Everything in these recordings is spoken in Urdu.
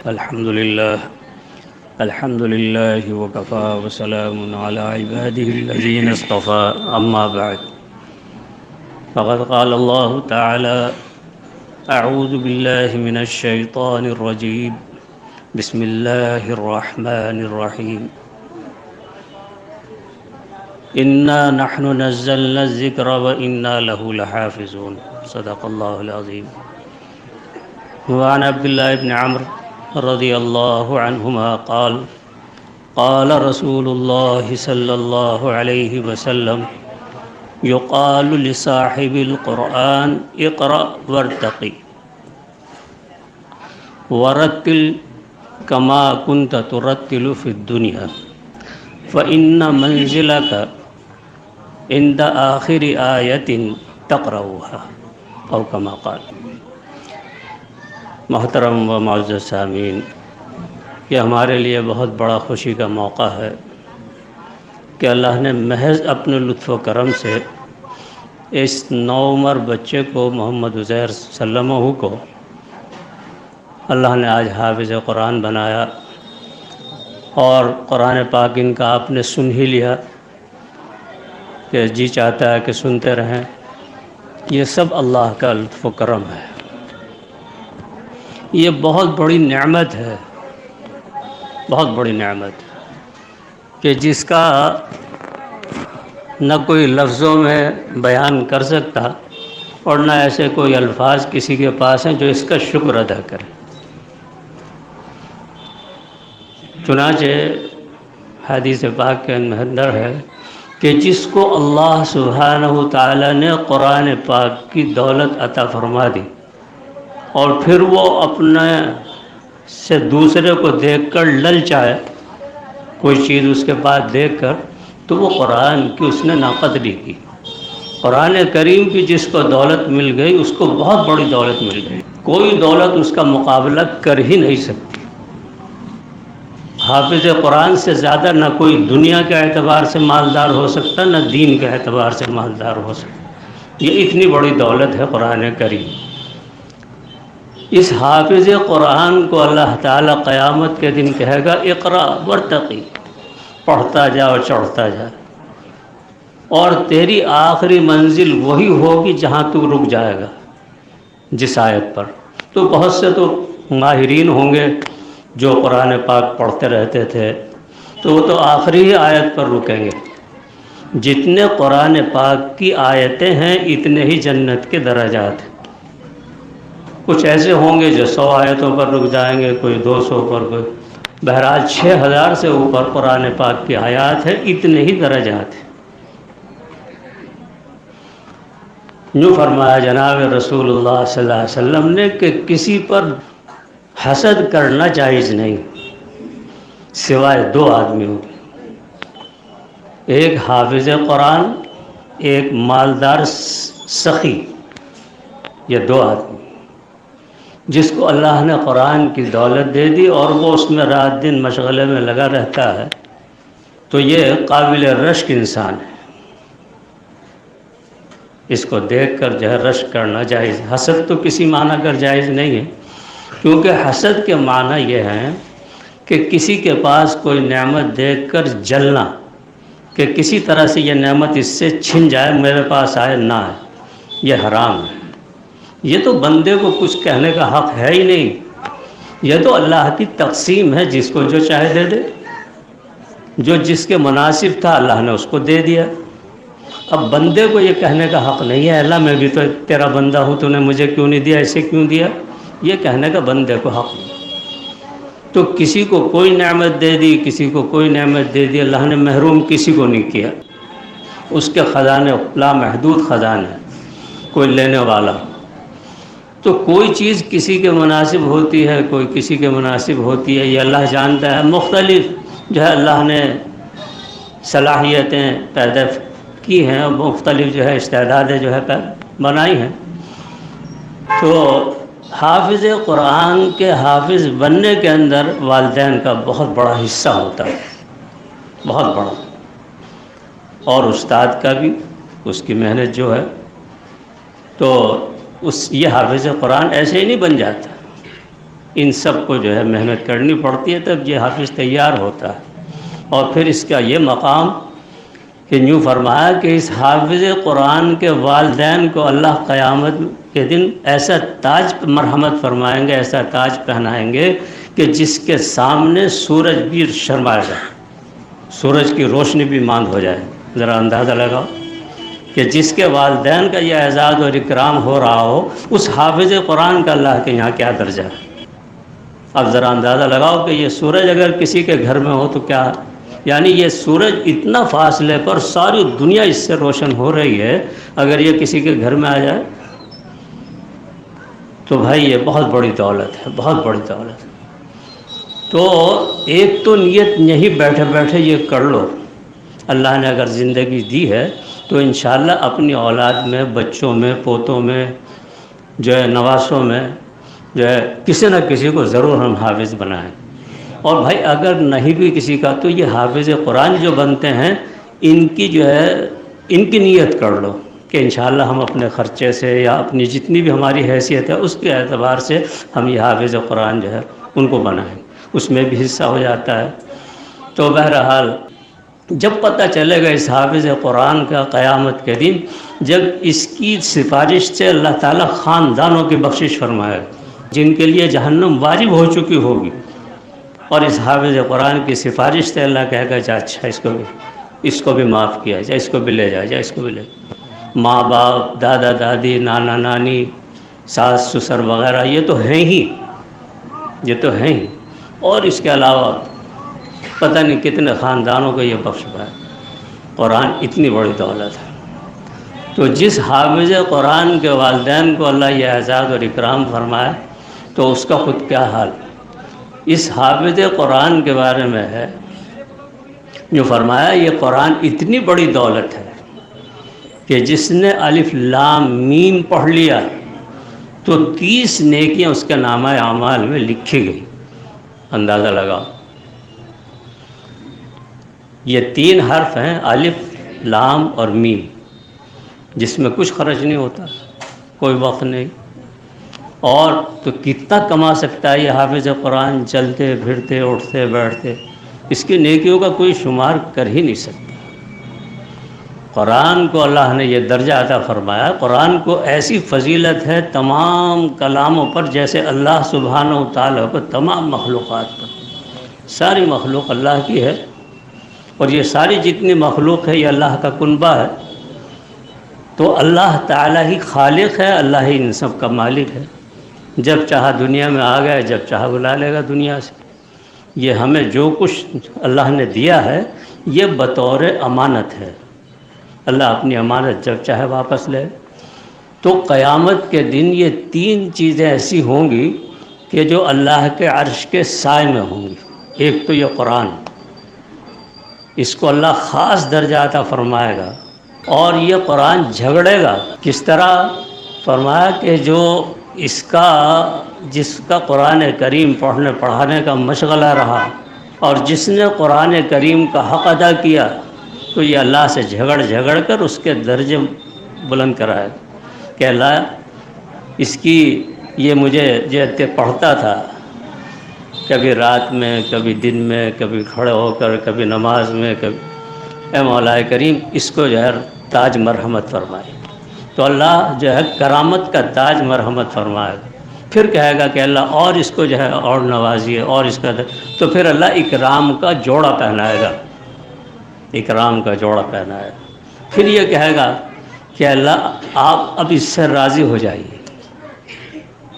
الحمد لله وكفى وسلام على عباده الذين اصطفى أما بعد فقد قال الله تعالى أعوذ بالله من الشيطان الرجيم بسم الله الرحمن الرحيم إنا نحن نزلنا الذكر وإنا له لحافظون صدق الله العظيم. وعن عبد الله بن عمرو رضي الله عنهما قال قال رسول الله صلى الله عليه وسلم يقال لصاحب القرآن اقرأ وارتقي ورتل كما كنت ترتل في الدنيا فإن منزلك عند آخر آية تقرأها أو كما قال. محترم و معزز سامعین، یہ ہمارے لیے بہت بڑا خوشی کا موقع ہے کہ اللہ نے محض اپنے لطف و کرم سے اس نوعمر بچے کو محمد عزیر صلی اللہ علیہ وسلم کو اللہ نے آج حافظ قرآن بنایا، اور قرآن پاک ان کا آپ نے سن ہی لیا کہ جی چاہتا ہے کہ سنتے رہیں. یہ سب اللہ کا لطف و کرم ہے. یہ بہت بڑی نعمت ہے، بہت بڑی نعمت کہ جس کا نہ کوئی لفظوں میں بیان کر سکتا اور نہ ایسے کوئی الفاظ کسی کے پاس ہیں جو اس کا شکر ادا کرے. چنانچہ حدیث پاک کے اندر ہے کہ جس کو اللہ سبحانہ تعالی نے قرآن پاک کی دولت عطا فرما دی اور پھر وہ اپنے سے دوسرے کو دیکھ کر للچائے، کوئی چیز اس کے پاس دیکھ کر، تو وہ قرآن کی اس نے ناقدری کی. قرآن کریم کی جس کو دولت مل گئی اس کو بہت بڑی دولت مل گئی، کوئی دولت اس کا مقابلہ کر ہی نہیں سکتی. حافظ قرآن سے زیادہ نہ کوئی دنیا کے اعتبار سے مالدار ہو سکتا، نہ دین کے اعتبار سے مالدار ہو سکتا. یہ اتنی بڑی دولت ہے قرآن کریم. اس حافظ قرآن کو اللہ تعالیٰ قیامت کے دن کہے گا اقرا ورتقی، پڑھتا جا اور چڑھتا جا، اور تیری آخری منزل وہی ہوگی جہاں تو رک جائے گا جس آیت پر. تو بہت سے تو ماہرین ہوں گے جو قرآن پاک پڑھتے رہتے تھے، تو وہ تو آخری ہی آیت پر رکیں گے. جتنے قرآن پاک کی آیتیں ہیں اتنے ہی جنت کے درجات ہیں. کچھ ایسے ہوں گے جو 100 آیتوں پر رک جائیں گے، کوئی 200 پر، کوئی بہرحال 6000 سے اوپر قرآن پاک کی آیات ہیں، اتنے ہی درجات ہیں. یوں فرمایا جناب رسول اللہ صلی اللہ علیہ وسلم نے کہ کسی پر حسد کرنا جائز نہیں سوائے 2 آدمیوں کے، ایک حافظ قرآن، ایک مالدار سخی. یہ 2 آدمی جس کو اللہ نے قرآن کی دولت دے دی اور وہ اس میں رات دن مشغلے میں لگا رہتا ہے، تو یہ قابل رشک انسان ہے. اس کو دیکھ کر جو ہے رشک کرنا جائز. حسد تو کسی معنی کر جائز نہیں ہے، کیونکہ حسد کے معنی یہ ہے کہ کسی کے پاس کوئی نعمت دیکھ کر جلنا، کہ کسی طرح سے یہ نعمت اس سے چھن جائے، میرے پاس آئے نہ آئے. یہ حرام ہے. یہ تو بندے کو کچھ کہنے کا حق ہے ہی نہیں. یہ تو اللہ کی تقسیم ہے، جس کو جو چاہے دے دے. جو جس کے مناسب تھا اللہ نے اس کو دے دیا. اب بندے کو یہ کہنے کا حق نہیں ہے اللہ میں بھی تو تیرا بندہ ہوں، تو نے مجھے کیوں نہیں دیا، اسے کیوں دیا، یہ کہنے کا بندے کو حق نہیں. تو کسی کو کوئی نعمت دے دی، کسی کو کوئی نعمت دے دی، اللہ نے محروم کسی کو نہیں کیا. اس کے خزانے لامحدود خزانے، کوئی لینے والا. تو کوئی چیز کسی کے مناسب ہوتی ہے، کوئی کسی کے مناسب ہوتی ہے، یہ اللہ جانتا ہے. مختلف جو ہے اللہ نے صلاحیتیں پیدا کی ہیں، اور مختلف جو ہے استعدادیں جو ہے بنائی ہیں. تو حافظ قرآن کے حافظ بننے کے اندر والدین کا بہت بڑا حصہ ہوتا ہے، بہت بڑا، اور استاد کا بھی، اس کی محنت جو ہے. تو یہ حافظ قرآن ایسے ہی نہیں بن جاتا. ان سب کو جو ہے محنت کرنی پڑتی ہے، تب یہ حافظ تیار ہوتا ہے۔ اور پھر اس کا یہ مقام کہ یوں فرمایا کہ اس حافظ قرآن کے والدین کو اللہ قیامت کے دن ایسا تاج مرحمت فرمائیں گے، ایسا تاج پہنائیں گے کہ جس کے سامنے سورج بھی شرمائے گا، سورج کی روشنی بھی ماند ہو جائے۔ ذرا اندازہ لگاؤ کہ جس کے والدین کا یہ اعزاز اور اکرام ہو رہا ہو، اس حافظ قرآن کا اللہ کے یہاں کیا درجہ ہے۔ اب ذرا اندازہ لگاؤ کہ یہ سورج اگر کسی کے گھر میں ہو تو کیا، یعنی یہ سورج اتنا فاصلے پر، ساری دنیا اس سے روشن ہو رہی ہے، اگر یہ کسی کے گھر میں آ جائے تو بھائی یہ بہت بڑی دولت ہے، بہت بڑی دولت ہے۔ تو ایک تو نیت یہیں بیٹھے بیٹھے یہ کر لو، اللہ نے اگر زندگی دی ہے تو انشاءاللہ اپنی اولاد میں، بچوں میں، پوتوں میں، جو ہے نواسوں میں، جو ہے کسی نہ کسی کو ضرور ہم حافظ بنائیں۔ اور بھائی اگر نہیں بھی کسی کا تو یہ حافظ قرآن جو بنتے ہیں، ان کی جو ہے ان کی نیت کر لو کہ انشاءاللہ ہم اپنے خرچے سے یا اپنی جتنی بھی ہماری حیثیت ہے اس کے اعتبار سے ہم یہ حافظ قرآن جو ہے ان کو بنائیں، اس میں بھی حصہ ہو جاتا ہے۔ تو بہرحال جب پتہ چلے گا اس حافظ قرآن کا قیامت کے دن، جب اس کی سفارش سے اللہ تعالیٰ خاندانوں کی بخشش فرمائے گا جن کے لیے جہنم واجب ہو چکی ہوگی، اور اس حافظ قرآن کی سفارش سے اللہ کہے گا جا اچھا اس کو بھی معاف کیا جائے، اس کو بھی لے جائے، اس کو بھی لے۔ ماں باپ، دادا دادی، نانا نانی، ساس سسر وغیرہ یہ تو ہیں ہی، یہ تو ہیں ہی، اور اس کے علاوہ پتہ نہیں کتنے خاندانوں کو یہ بخش پائے۔ قرآن اتنی بڑی دولت ہے۔ تو جس حافظ قرآن کے والدین کو اللہ یہ اعزاز اور اکرام فرمائے تو اس کا خود کیا حال۔ اس حافظ قرآن کے بارے میں ہے جو فرمایا یہ قرآن اتنی بڑی دولت ہے کہ جس نے الف لام میم پڑھ لیا تو 30 نیکیاں اس کے نامہ اعمال میں لکھی گئی۔ اندازہ لگاؤ، یہ 3 حرف ہیں الف لام اور میم، جس میں کچھ خرچ نہیں ہوتا، کوئی وقت نہیں، اور تو کتنا کما سکتا ہے یہ حافظ قرآن، چلتے پھرتے اٹھتے بیٹھتے، اس کی نیکیوں کا کوئی شمار کر ہی نہیں سکتا۔ قرآن کو اللہ نے یہ درجہ عطا فرمایا، قرآن کو ایسی فضیلت ہے تمام کلاموں پر، جیسے اللہ سبحانہ و تعالیٰ کو تمام مخلوقات پر۔ ساری مخلوق اللہ کی ہے، اور یہ ساری جتنی مخلوق ہے یہ اللہ کا کنبہ ہے، تو اللہ تعالیٰ ہی خالق ہے، اللہ ہی ان سب کا مالک ہے۔ جب چاہا دنیا میں آ گئے، جب چاہا بلا لے گا دنیا سے۔ یہ ہمیں جو کچھ اللہ نے دیا ہے یہ بطور امانت ہے، اللہ اپنی امانت جب چاہے واپس لے۔ تو قیامت کے دن یہ 3 چیزیں ایسی ہوں گی کہ جو اللہ کے عرش کے سائے میں ہوں گی۔ ایک تو یہ قرآن، اس کو اللہ خاص درجہ عطا فرمائے گا، اور یہ قرآن جھگڑے گا۔ کس طرح فرمایا کہ جو جس کا قرآن کریم پڑھنے پڑھانے کا مشغلہ رہا اور جس نے قرآن کریم کا حق ادا کیا، تو یہ اللہ سے جھگڑ کر اس کے درجے بلند کرائے کہ اللہ اس کی یہ مجھے جو پڑھتا تھا کبھی رات میں، کبھی دن میں، کبھی کھڑے ہو کر، کبھی نماز میں، کبھی، اے مولا کریم اس کو جو ہے تاج مرحمت فرمائے۔ تو اللہ جو ہے کرامت کا تاج مرحمت فرمائے گا، پھر کہے گا کہ اللہ اور اس کو جو ہے اور نوازیے، اور اس کا تو پھر اللہ اکرام کا جوڑا پہنائے گا، اکرام کا جوڑا پہنائے گا۔ پھر یہ کہے گا کہ اللہ آپ اب اس سے راضی ہو جائیے،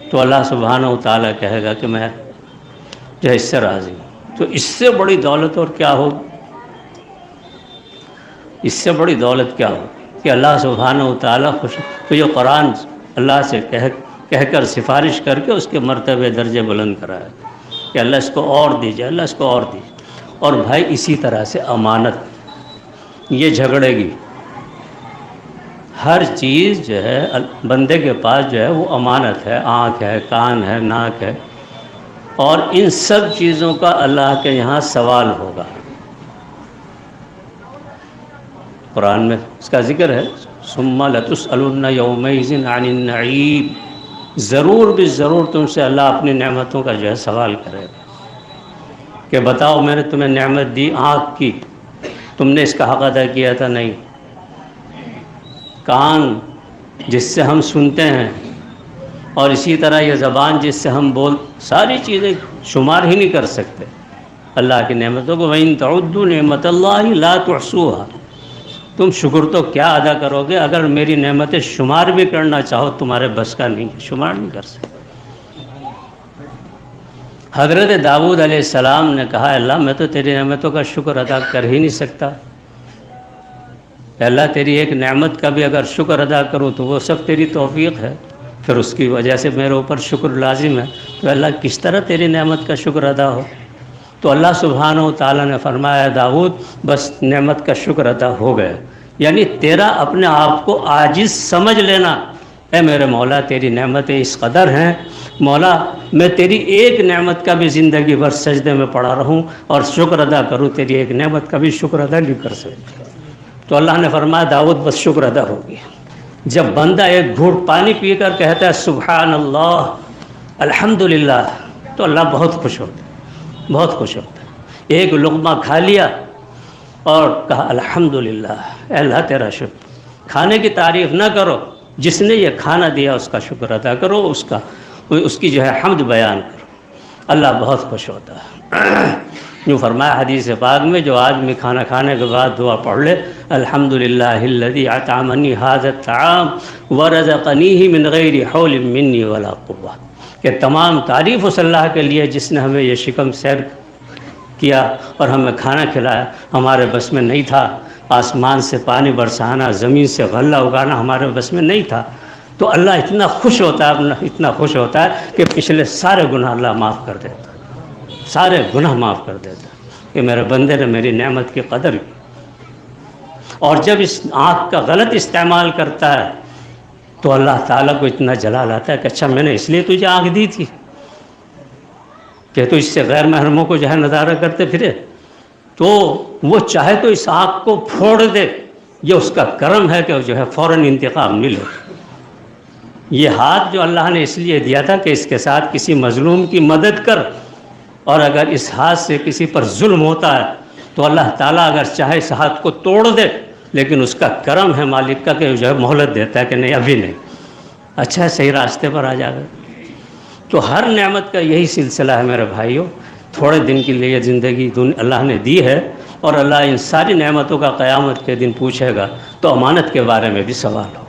تو اللہ سبحانہ و تعالیٰ کہے گا کہ میں جو ہے اس سے راضی ہوں۔ تو اس سے بڑی دولت اور کیا ہو، اس سے بڑی دولت کیا ہو کہ اللہ سبحانہ و تعالیٰ خوش۔ تو یہ قرآن اللہ سے کہہ کر سفارش کر کے اس کے مرتبے درجے بلند کرائے کہ اللہ اس کو اور دیجیے، اللہ اس کو اور دیجیے۔ اور بھائی اسی طرح سے امانت یہ جھگڑے گی، ہر چیز جو ہے بندے کے پاس جو ہے وہ امانت ہے، آنکھ ہے، کان ہے، ناک ہے، اور ان سب چیزوں کا اللہ کے یہاں سوال ہوگا۔ قرآن میں اس کا ذکر ہے، ثم لتسألن یومئذ عن النعیم، ضرور بھی ضرور تم سے اللہ اپنی نعمتوں کا جو ہے سوال کرے گا کہ بتاؤ میں نے تمہیں نعمت دی آنکھ کی، تم نے اس کا حق ادا کیا تھا؟ نہیں۔ کان جس سے ہم سنتے ہیں، اور اسی طرح یہ زبان جس سے ہم ساری چیزیں شمار ہی نہیں کر سکتے اللہ کی نعمتوں کو۔ وَإِن تَعُدُّوا نِعْمَتَ اللَّهِ لَا تُحْصُوهَا، تم شکر تو کیا ادا کرو گے، اگر میری نعمتیں شمار بھی کرنا چاہو تمہارے بس کا نہیں، شمار نہیں کر سکتے۔ حضرت داؤد علیہ السلام نے کہا اللہ میں تو تیری نعمتوں کا شکر ادا کر ہی نہیں سکتا، اللہ تیری ایک نعمت کا بھی اگر شکر ادا کروں تو وہ سب تیری توفیق ہے، پھر اس کی وجہ سے میرے اوپر شکر لازم ہے، تو اللہ کس طرح تیری نعمت کا شکر ادا ہو؟ تو اللہ سبحانہ و تعالیٰ نے فرمایا داؤد بس نعمت کا شکر ادا ہو گیا، یعنی تیرا اپنے آپ کو عاجز سمجھ لینا، اے میرے مولا تیری نعمتیں اس قدر ہیں، مولا میں تیری ایک نعمت کا بھی زندگی بھر سجدے میں پڑا رہوں اور شکر ادا کروں، تیری ایک نعمت کا بھی شکر ادا نہیں کر سکتا۔ تو اللہ نے فرمایا داؤد بس شکر ادا ہو گیا۔ جب بندہ ایک گھونٹ پانی پی کر کہتا ہے سبحان اللہ الحمدللہ، تو اللہ بہت خوش ہوتا ہے، بہت خوش ہوتا ہے۔ ایک لقمہ کھا لیا اور کہا الحمدللہ، اے اللہ تیرا شکر۔ کھانے کی تعریف نہ کرو، جس نے یہ کھانا دیا اس کا شکر ادا کرو، اس کی جو ہے حمد بیان کرو، اللہ بہت خوش ہوتا ہے۔ یوں فرمایا حدیث پاک میں جو آدمی کھانا کھانے کے بعد دعا پڑھ لے الحمدللہ الذی اطعمنی ھذا الطعام ورزقنیہ من غیر حول منی ولا قوہ، کہ تمام تعریف اس اللہ کے لیے جس نے ہمیں یہ شکم سیر کیا اور ہمیں کھانا کھلایا، ہمارے بس میں نہیں تھا، آسمان سے پانی برسانا، زمین سے غلہ اگانا ہمارے بس میں نہیں تھا، تو اللہ اتنا خوش ہوتا ہے، اتنا خوش ہوتا ہے کہ پچھلے سارے گناہ اللہ معاف کر دیتا، سارے گناہ معاف کر دیتا کہ میرے بندے نے میری نعمت کی قدر کی۔ اور جب اس آنکھ کا غلط استعمال کرتا ہے تو اللہ تعالیٰ کو اتنا جلال آتا ہے کہ اچھا میں نے اس لیے تجھے آنکھ دی تھی کہ تو اس سے غیر محرموں کو جو ہے نظارہ کرتے پھرے، تو وہ چاہے تو اس آنکھ کو پھوڑ دے، یہ اس کا کرم ہے کہ جو ہے فوراً انتقام نہیں لے۔ یہ ہاتھ جو اللہ نے اس لیے دیا تھا کہ اس کے ساتھ کسی مظلوم کی مدد کر، اور اگر اس ہاتھ سے کسی پر ظلم ہوتا ہے تو اللہ تعالیٰ اگر چاہے اس ہاتھ کو توڑ دے، لیکن اس کا کرم ہے مالک کا کہ جو ہے مہلت دیتا ہے کہ نہیں ابھی نہیں، اچھا صحیح راستے پر آ جائے۔ تو ہر نعمت کا یہی سلسلہ ہے میرے بھائیوں، تھوڑے دن کے لیے زندگی اللہ نے دی ہے، اور اللہ ان ساری نعمتوں کا قیامت کے دن پوچھے گا تو امانت کے بارے میں بھی سوال ہوگا،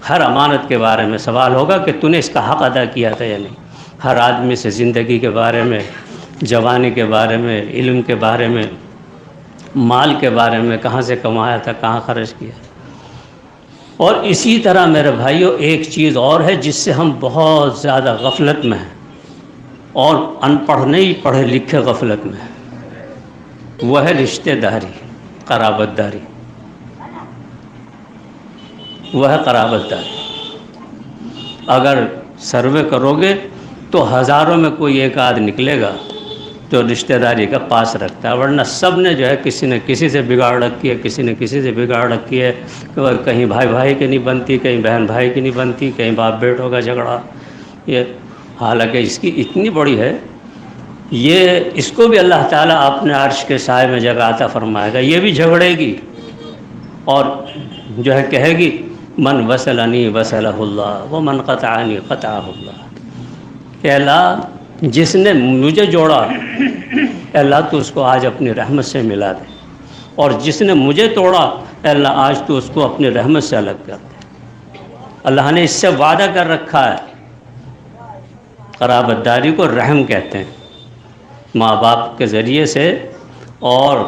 ہر امانت کے بارے میں سوال ہوگا کہ تو نے اس کا حق ادا کیا تھا یا نہیں۔ ہر آدمی سے زندگی کے بارے میں، جوانی کے بارے میں، علم کے بارے میں، مال کے بارے میں، کہاں سے کمایا تھا، کہاں خرچ کیا۔ اور اسی طرح میرے بھائیوں ایک چیز اور ہے جس سے ہم بہت زیادہ غفلت میں ہیں، اور ان پڑھ نہیں پڑھے لکھے غفلت میں ہیں، وہ ہے رشتہ داری، قرابت داری، وہ ہے قرابت داری۔ اگر سروے کرو گے تو ہزاروں میں کوئی ایک آدھ نکلے گا جو رشتہ داری کا پاس رکھتا ہے، ورنہ سب نے جو ہے کسی نے کسی سے بگاڑ رکھی ہے، کسی نے کسی سے بگاڑ رکھی ہے، کہیں بھائی بھائی کی نہیں بنتی، کہیں بہن بھائی کی نہیں بنتی، کہیں باپ بیٹوں کا جھگڑا، یہ حالانکہ اس کی اتنی بڑی ہے، یہ اس کو بھی اللہ تعالیٰ اپنے عرش کے سائے میں جگہ عطا فرمائے گا، یہ بھی جھگڑے گی اور جو ہے کہے گی من وصلنی وصلہ اللہ ومن قطعنی قطعہ اللہ، کہ اللہ جس نے مجھے جوڑا اے اللہ تو اس کو آج اپنی رحمت سے ملا دے، اور جس نے مجھے توڑا اے اللہ آج تو اس کو اپنی رحمت سے الگ کر دے۔ اللہ نے اس سے وعدہ کر رکھا ہے۔ قرابت داری کو رحم کہتے ہیں، ماں باپ کے ذریعے سے اور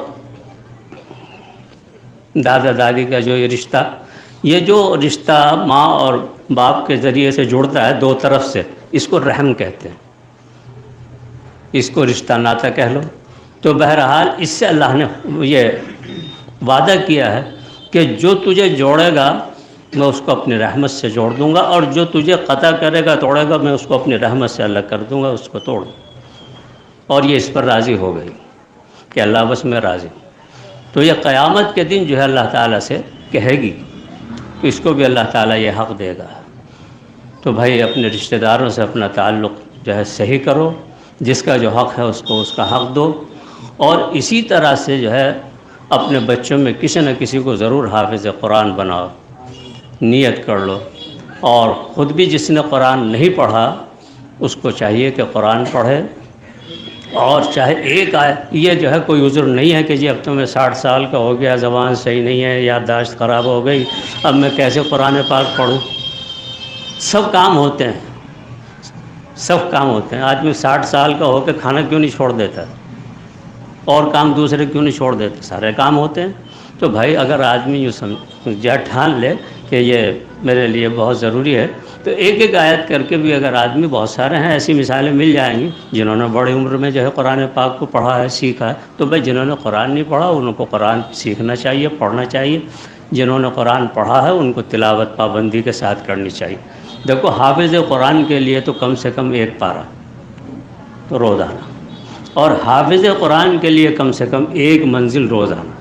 دادا دادی کا جو یہ رشتہ، یہ جو رشتہ ماں اور باپ کے ذریعے سے جڑتا ہے دو طرف سے، اس کو رحم کہتے ہیں، اس کو رشتہ ناتا کہہ لو۔ تو بہرحال اس سے اللہ نے یہ وعدہ کیا ہے کہ جو تجھے جوڑے گا میں اس کو اپنی رحمت سے جوڑ دوں گا، اور جو تجھے قطع کرے گا توڑے گا میں اس کو اپنی رحمت سے الگ کر دوں گا، اس کو توڑ دوں۔ اور یہ اس پر راضی ہو گئی کہ اللہ بس میں راضی ہوں۔ تو یہ قیامت کے دن جو ہے اللہ تعالیٰ سے کہے گی، تو اس کو بھی اللہ تعالیٰ یہ حق دے گا تو بھائی اپنے رشتہ داروں سے اپنا تعلق جو ہے صحیح کرو، جس کا جو حق ہے اس کو اس کا حق دو، اور اسی طرح سے جو ہے اپنے بچوں میں کسی نہ کسی کو ضرور حافظ قرآن بناؤ، نیت کر لو، اور خود بھی جس نے قرآن نہیں پڑھا اس کو چاہیے کہ قرآن پڑھے، اور چاہے ایک آئے، یہ جو ہے کوئی عذر نہیں ہے کہ جی اب تو میں 60 سال کا ہو گیا، زبان صحیح نہیں ہے، یادداشت خراب ہو گئی، اب میں کیسے قرآن پاک پڑھوں؟ سب کام ہوتے ہیں، سب کام ہوتے ہیں۔ آدمی 60 سال کا ہو کے کھانا کیوں نہیں چھوڑ دیتا، اور کام دوسرے کیوں نہیں چھوڑ دیتے؟ سارے کام ہوتے ہیں۔ تو بھائی اگر آدمی یوں ٹھان لے کہ یہ میرے لیے بہت ضروری ہے، تو ایک ایک آیت کر کے بھی اگر آدمی، بہت سارے ہیں ایسی مثالیں مل جائیں گی جنہوں نے بڑی عمر میں جو ہے قرآن پاک کو پڑھا ہے، سیکھا ہے۔ تو بھائی جنہوں نے قرآن نہیں پڑھا ان کو قرآن سیکھنا چاہیے، پڑھنا چاہیے۔ جنہوں نے قرآن پڑھا ہے ان کو تلاوت پابندی کے ساتھ کرنی چاہیے۔ دیکھو حافظ قرآن کے لیے تو کم سے کم 1 پارہ تو روزانہ، اور حافظ قرآن کے لیے کم سے کم 1 منزل روزانہ۔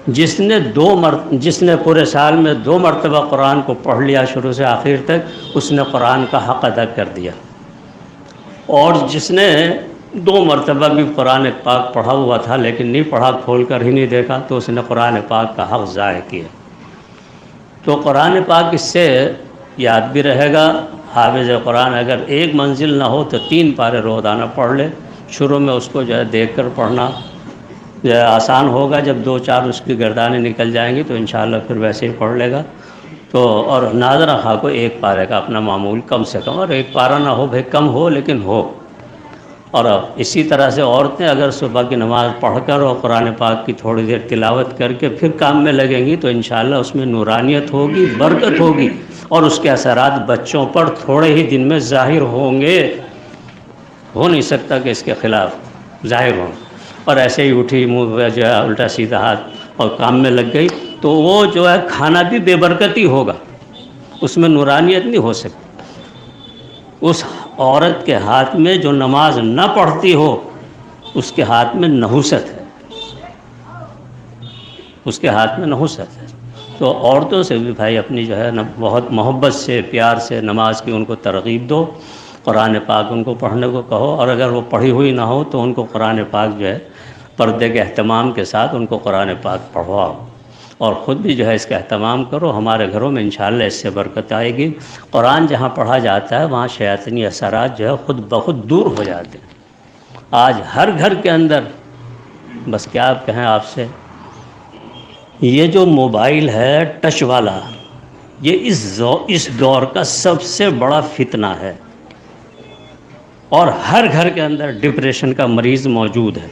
جس نے پورے سال میں 2 مرتبہ قرآن کو پڑھ لیا شروع سے آخر تک، اس نے قرآن کا حق ادا کر دیا، اور جس نے 2 مرتبہ بھی قرآن پاک پڑھا ہوا تھا لیکن نہیں پڑھا، کھول کر ہی نہیں دیکھا، تو اس نے قرآن پاک کا حق ضائع کیا۔ تو قرآن پاک اس سے یاد بھی رہے گا۔ حافظ قرآن اگر 1 منزل نہ ہو تو 3 پارے روزانہ پڑھ لے۔ شروع میں اس کو جو ہے دیکھ کر پڑھنا جو ہے آسان ہوگا، جب 2-4 اس کی گردانیں نکل جائیں گی تو انشاءاللہ پھر ویسے ہی پڑھ لے گا۔ تو اور ناظرہ خواہ کو 1 پارے کا اپنا معمول کم سے کم، اور 1 پارہ نہ ہو بھائی، کم ہو لیکن ہو۔ اور اسی طرح سے عورتیں اگر صبح کی نماز پڑھ کر اور قرآن پاک کی تھوڑی دیر تلاوت کر کے پھر کام میں لگیں گی تو انشاءاللہ اس میں نورانیت ہوگی، برکت ہوگی، اور اس کے اثرات بچوں پر تھوڑے ہی دن میں ظاہر ہوں گے۔ ہو نہیں سکتا کہ اس کے خلاف ظاہر ہوں۔ اور ایسے ہی اٹھی منہ پہ جو ہے الٹا سیدھا ہاتھ اور کام میں لگ گئی تو وہ جو ہے کھانا بھی بے برکتی ہوگا، اس میں نورانیت نہیں ہو سکتی۔ اس عورت کے ہاتھ میں جو نماز نہ پڑھتی ہو اس کے ہاتھ میں نحوست ہے، اس کے ہاتھ میں نحوست ہے۔ تو عورتوں سے بھی بھائی اپنی جو ہے بہت محبت سے، پیار سے نماز کی ان کو ترغیب دو، قرآن پاک ان کو پڑھنے کو کہو، اور اگر وہ پڑھی ہوئی نہ ہو تو ان کو قرآن پاک جو ہے پردے کے اہتمام کے ساتھ ان کو قرآن پاک پڑھواؤ، اور خود بھی جو ہے اس کا اہتمام کرو۔ ہمارے گھروں میں انشاءاللہ اس سے برکت آئے گی۔ قرآن جہاں پڑھا جاتا ہے وہاں شیاطینی اثرات جو ہے خود بخود دور ہو جاتے ہیں۔ آج ہر گھر کے اندر، بس کیا آپ کہیں آپ سے، یہ جو موبائل ہے ٹچ والا، یہ اس دور کا سب سے بڑا فتنہ ہے، اور ہر گھر کے اندر ڈپریشن کا مریض موجود ہے۔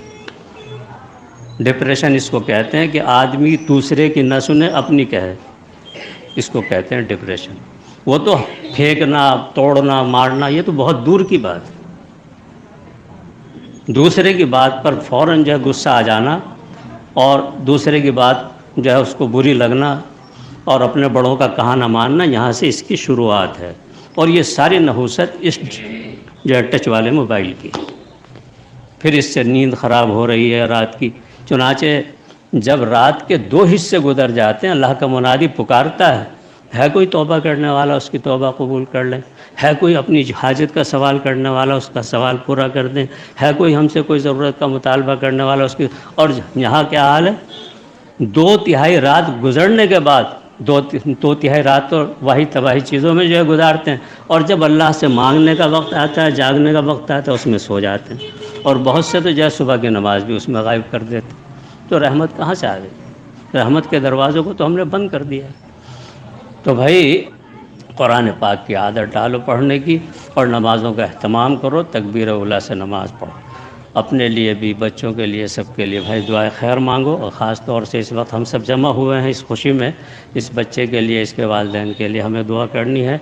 ڈپریشن اس کو کہتے ہیں کہ آدمی دوسرے کی نہ سنے اپنی کہے، اس کو کہتے ہیں ڈپریشن۔ وہ تو پھینکنا، توڑنا، مارنا یہ تو بہت دور کی بات ہے۔ دوسرے کی بات پر فوراً جو ہے غصہ آ جانا، اور دوسرے کی بات جو ہے اس کو بری لگنا، اور اپنے بڑوں کا کہا نہ ماننا، یہاں سے اس کی شروعات ہے۔ اور یہ ساری نحوست اس جو ہے ٹچ والے موبائل کی، پھر اس سے نیند خراب ہو رہی ہے رات کی۔ چنانچہ جب رات کے 2 حصے گزر جاتے ہیں، اللہ کا منادی پکارتا ہے کوئی توبہ کرنے والا اس کی توبہ قبول کر لیں، ہے کوئی اپنی حاجت کا سوال کرنے والا اس کا سوال پورا کر دیں، ہے کوئی ہم سے کوئی ضرورت کا مطالبہ کرنے والا اس کی۔ اور یہاں کیا حال ہے، 2/3 رات گزرنے کے بعد، 2/3 رات تو وہی تباہی چیزوں میں جو ہے گزارتے ہیں، اور جب اللہ سے مانگنے کا وقت آتا ہے، جاگنے کا وقت آتا ہے، اس میں سو جاتے ہیں، اور بہت سے تو جو ہے صبح کی نماز بھی اس میں غائب کر دیتے ہیں۔ تو رحمت کہاں سے آ گئی؟ رحمت کے دروازوں کو تو ہم نے بند کر دیا ہے۔ تو بھائی قرآن پاک کی عادت ڈالو پڑھنے کی، اور نمازوں کا اہتمام کرو، تکبیر اولیٰ سے نماز پڑھو، اپنے لیے بھی، بچوں کے لیے، سب کے لیے بھائی دعائے خیر مانگو۔ اور خاص طور سے اس وقت ہم سب جمع ہوئے ہیں اس خوشی میں، اس بچے کے لیے، اس کے والدین کے لیے ہمیں دعا کرنی ہے۔